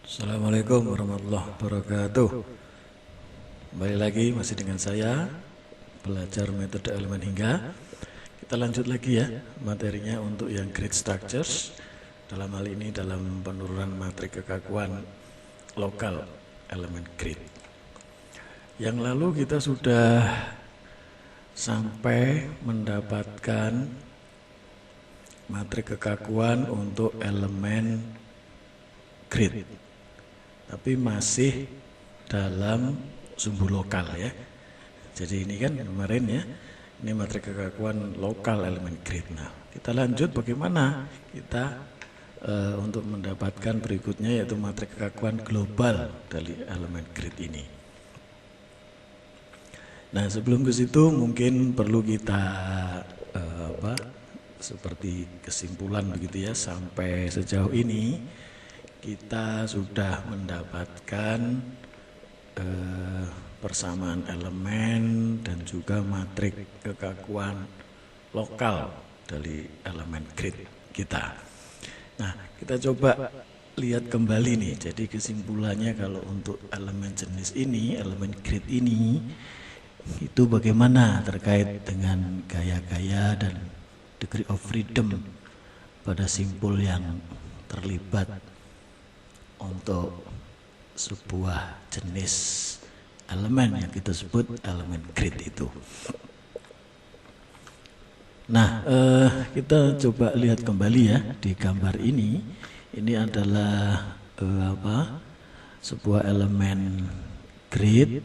Assalamualaikum warahmatullahi wabarakatuh. Kembali lagi masih dengan saya, belajar metode elemen hingga. Kita lanjut lagi ya materinya untuk yang grid structures. Dalam hal ini dalam penurunan matriks kekakuan lokal elemen grid. Yang lalu kita sudah sampai mendapatkan matriks kekakuan untuk elemen grid, tapi masih dalam sumbu lokal ya. Jadi ini kan kemarin ya, ini matriks kekakuan lokal elemen grid. Nah, kita lanjut bagaimana kita untuk mendapatkan berikutnya, yaitu matriks kekakuan global dari elemen grid ini. Nah, sebelum ke situ mungkin perlu kita seperti kesimpulan begitu ya. Sampai sejauh ini kita sudah mendapatkan persamaan elemen dan juga matriks kekakuan lokal dari elemen grid kita. Nah, kita coba lihat kembali nih. Jadi kesimpulannya kalau untuk elemen jenis ini, elemen grid ini, itu bagaimana terkait dengan gaya-gaya dan degree of freedom pada simpul yang terlibat untuk sebuah jenis elemen yang kita sebut elemen grid itu. Nah, kita coba lihat kembali ya di gambar ini. Ini adalah sebuah elemen grid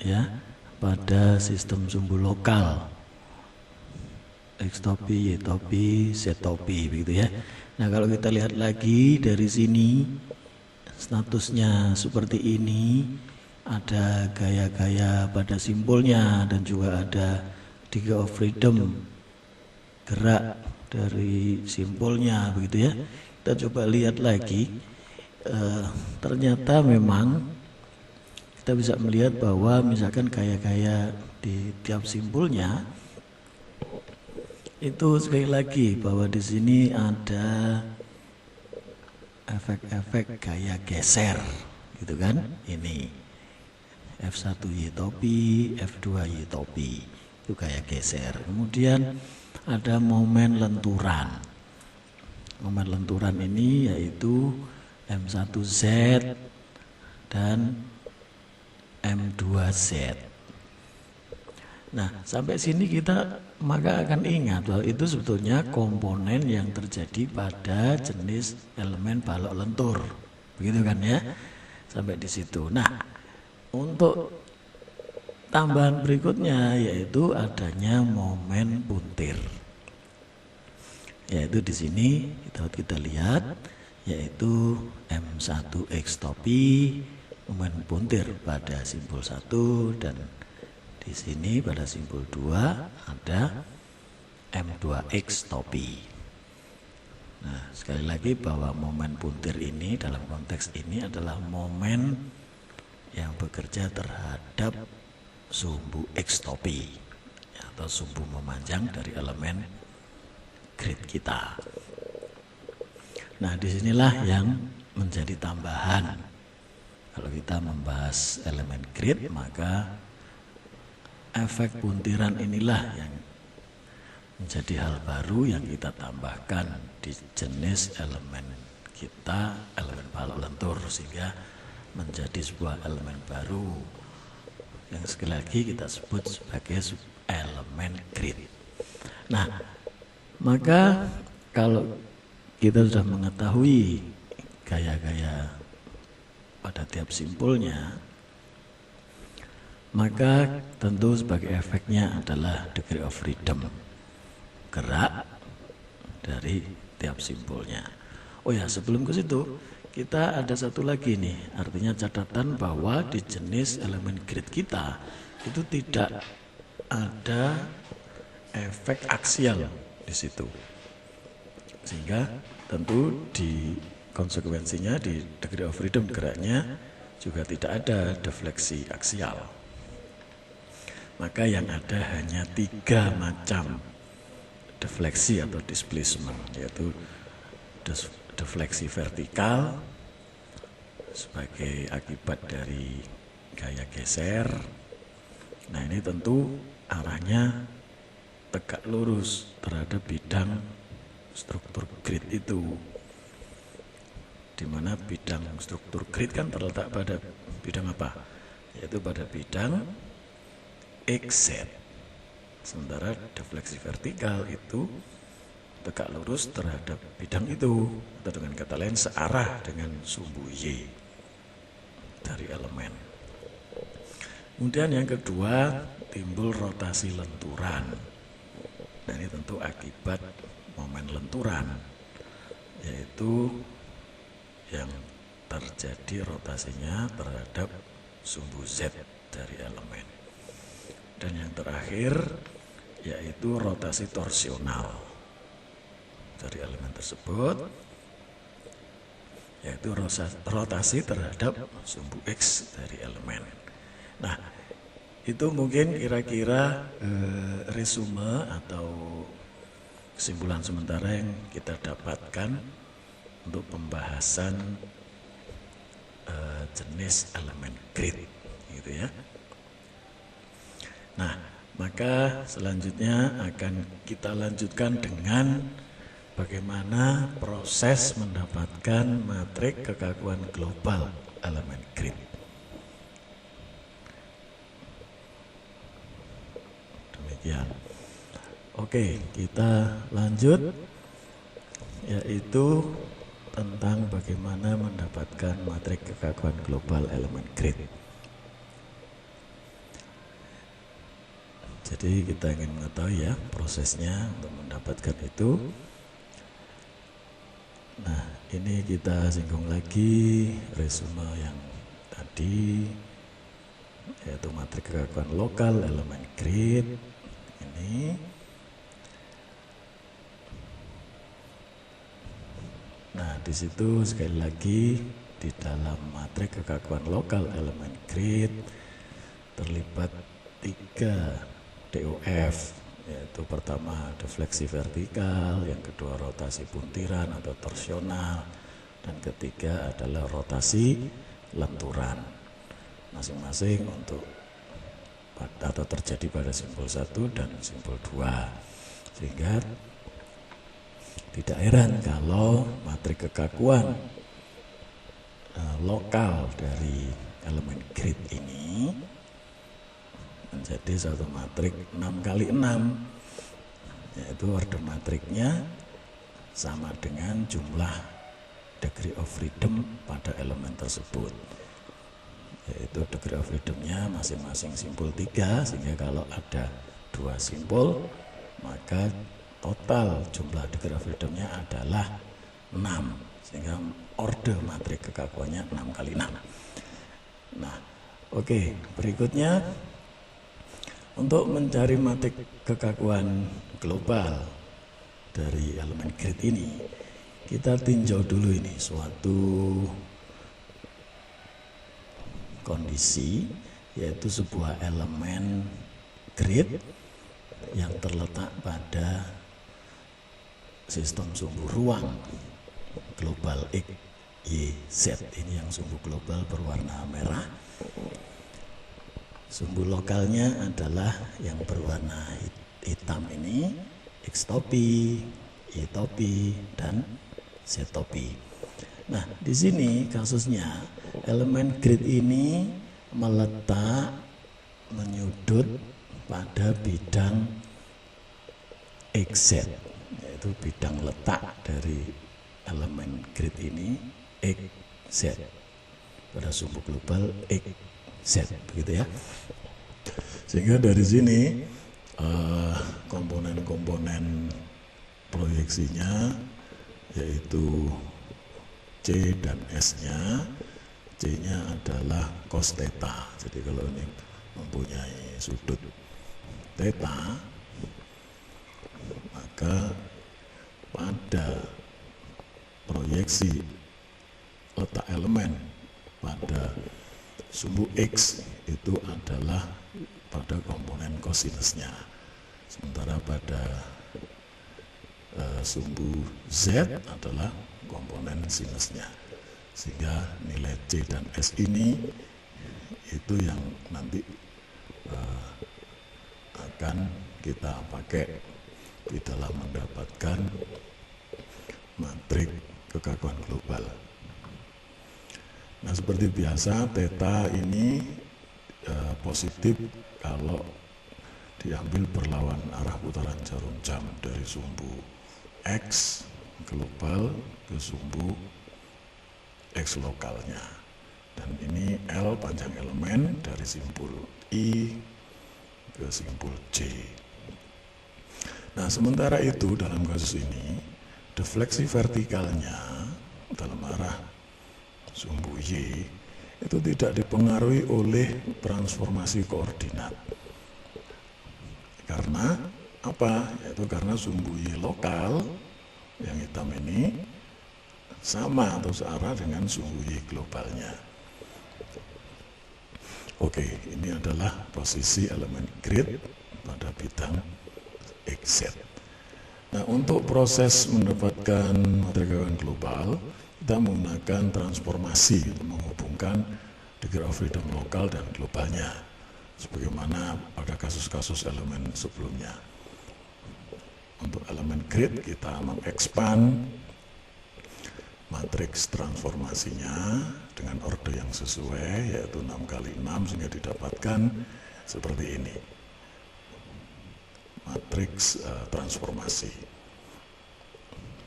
ya pada sistem sumbu lokal X topi, Y topi, Z topi begitu ya. Nah, kalau kita lihat lagi dari sini statusnya seperti ini, ada gaya-gaya pada simpulnya dan juga ada degree of freedom gerak dari simpulnya begitu ya. Kita coba lihat lagi, ternyata memang kita bisa melihat bahwa misalkan gaya-gaya di tiap simpulnya itu sekali lagi bahwa di sini ada efek-efek gaya geser gitu kan. Ini F1 Y topi, F2 Y topi, itu gaya geser. Kemudian ada momen lenturan. Momen lenturan ini yaitu M1Z dan M2Z. Nah, sampai sini kita maka akan ingat bahwa itu sebetulnya komponen yang terjadi pada jenis elemen balok lentur. Begitu kan ya? Sampai di situ. Nah, untuk tambahan berikutnya yaitu adanya momen puntir. Yaitu di sini kita lihat yaitu M1X topi, momen puntir pada simpul 1, dan di sini pada simpul 2 ada M2X topi. Nah, sekali lagi bahwa momen puntir ini dalam konteks ini adalah momen yang bekerja terhadap sumbu X topi atau sumbu memanjang dari elemen grid kita. Nah, disinilah yang menjadi tambahan. Kalau kita membahas elemen grid, maka efek puntiran inilah yang menjadi hal baru yang kita tambahkan di jenis elemen kita, elemen balok lentur, sehingga menjadi sebuah elemen baru yang sekali lagi kita sebut sebagai elemen grid. Nah, maka kalau kita sudah mengetahui gaya-gaya pada tiap simpulnya, maka tentu sebagai efeknya adalah degree of freedom gerak dari tiap simpulnya. Oh ya, sebelum ke situ kita ada satu lagi nih, artinya catatan bahwa di jenis elemen grid kita itu tidak ada efek aksial di situ, sehingga tentu di konsekuensinya di degree of freedom geraknya juga tidak ada defleksi aksial. Maka yang ada hanya 3 macam defleksi atau displacement, yaitu defleksi vertikal sebagai akibat dari gaya geser. Nah, ini tentu arahnya tegak lurus terhadap bidang struktur grid itu, di mana bidang struktur grid kan terletak pada bidang apa? Yaitu pada bidang XZ. Sementara defleksi vertikal itu tegak lurus terhadap bidang itu, atau dengan kata lain searah dengan sumbu Y dari elemen. Kemudian yang kedua, timbul rotasi lenturan. Dan ini tentu akibat momen lenturan, yaitu yang terjadi rotasinya terhadap sumbu Z dari elemen. Dan yang terakhir yaitu rotasi torsional dari elemen tersebut, yaitu rotasi terhadap sumbu X dari elemen. Nah, itu mungkin kira-kira resume atau kesimpulan sementara yang kita dapatkan untuk pembahasan jenis elemen grid, gitu ya. Nah, maka selanjutnya akan kita lanjutkan dengan bagaimana proses mendapatkan matrik kekakuan global elemen grid. Demikian. Oke, kita lanjut, yaitu tentang bagaimana mendapatkan matrik kekakuan global elemen grid. Jadi kita ingin mengetahui ya prosesnya untuk mendapatkan itu. Nah, ini kita singgung lagi resume yang tadi, yaitu matrik kekakuan lokal elemen grid ini. Nah, di situ sekali lagi di dalam matrik kekakuan lokal elemen grid terlibat 3 DOF, yaitu pertama defleksi vertikal, yang kedua rotasi puntiran atau torsional, dan ketiga adalah rotasi lenturan. Masing-masing untuk atau terjadi pada simpul 1 dan simpul 2. Sehingga tidak heran kalau matrik kekakuan lokal dari elemen grid ini menjadi satu matrik 6x6, yaitu order matriknya sama dengan jumlah degree of freedom pada elemen tersebut, yaitu degree of freedomnya masing-masing simpul 3, sehingga kalau ada 2 simpul maka total jumlah degree of freedomnya adalah 6, sehingga order matrik kekakuannya 6x6. Nah, oke, berikutnya untuk mencari matrik kekakuan global dari elemen grid ini, kita tinjau dulu ini suatu kondisi, yaitu sebuah elemen grid yang terletak pada sistem sumbu ruang global X, Y, Z. Ini yang sumbu global berwarna merah. Sumbu lokalnya adalah yang berwarna hitam ini, X topi, Y topi, dan Z topi. Nah, di sini kasusnya elemen grid ini menyudut pada bidang XZ, yaitu bidang letak dari elemen grid ini XZ pada sumbu global XZ, begitu ya. Sehingga dari sini komponen-komponen proyeksinya yaitu C dan S-nya, C-nya adalah cos theta. Jadi kalau ini mempunyai sudut theta, maka pada proyeksi letak elemen pada sumbu X itu adalah pada komponen kosinusnya, sementara pada sumbu Z adalah komponen sinusnya. Sehingga nilai C dan S ini itu yang nanti akan kita pakai di dalam mendapatkan matrik kekakuan global. Nah, seperti biasa theta ini positif kalau diambil berlawan arah putaran jarum jam dari sumbu X global ke sumbu X lokalnya. Dan ini L panjang elemen dari simpul I ke simpul J. Nah, sementara itu dalam kasus ini defleksi vertikalnya dalam arah sumbu Y itu tidak dipengaruhi oleh transformasi koordinat. Karena apa? Yaitu karena sumbu Y lokal yang hitam ini sama atau searah dengan sumbu Y globalnya. Oke, ini adalah posisi elemen grid pada bidang XZ. Nah, untuk proses mendapatkan matrik kekakuan global, kita menggunakan transformasi untuk menghubungkan degree of freedom lokal dan globalnya, sebagaimana pada kasus-kasus elemen sebelumnya. Untuk elemen grid kita mengekspan matriks transformasinya dengan orde yang sesuai, yaitu 6 kali 6 sehingga didapatkan seperti ini. Matriks transformasi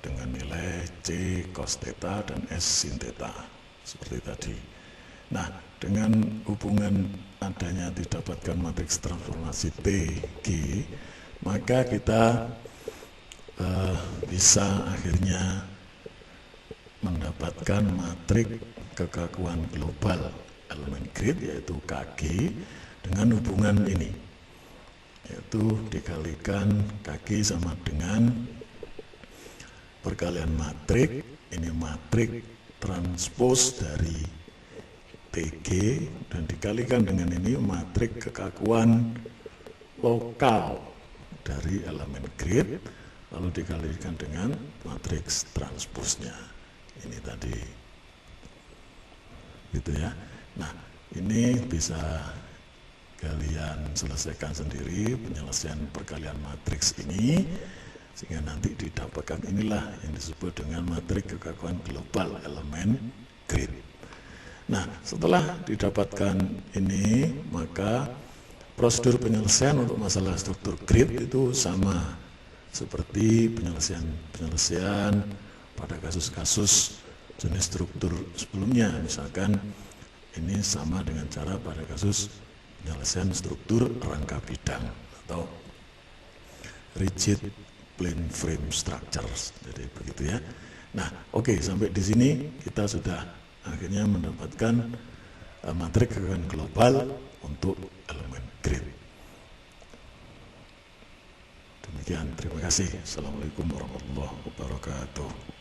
dengan nilai C cos theta dan S sin theta seperti tadi. Nah, dengan hubungan adanya didapatkan matriks transformasi T G, maka kita bisa akhirnya mendapatkan matrik kekakuan global elemen grid yaitu Kg dengan hubungan ini, yaitu dikalikan Kg sama dengan perkalian matrik, ini matrik transpos dari Tg dan dikalikan dengan ini matrik kekakuan lokal dari elemen grid, lalu dikalikan dengan matriks transposnya. Ini tadi gitu ya. Nah, ini bisa kalian selesaikan sendiri penyelesaian perkalian matriks ini, sehingga nanti didapatkan inilah yang disebut dengan matrik kekakuan global elemen grid. Nah, setelah didapatkan ini, maka prosedur penyelesaian untuk masalah struktur grid itu sama seperti penyelesaian pada kasus-kasus jenis struktur sebelumnya. Misalkan ini sama dengan cara pada kasus penyelesaian struktur rangka bidang atau rigid plane frame structures. Jadi begitu ya. Nah, oke, sampai di sini kita sudah akhirnya mendapatkan matrik kekakuan global untuk elemen grid. Demikian, terima kasih. Assalamualaikum warahmatullahi wabarakatuh.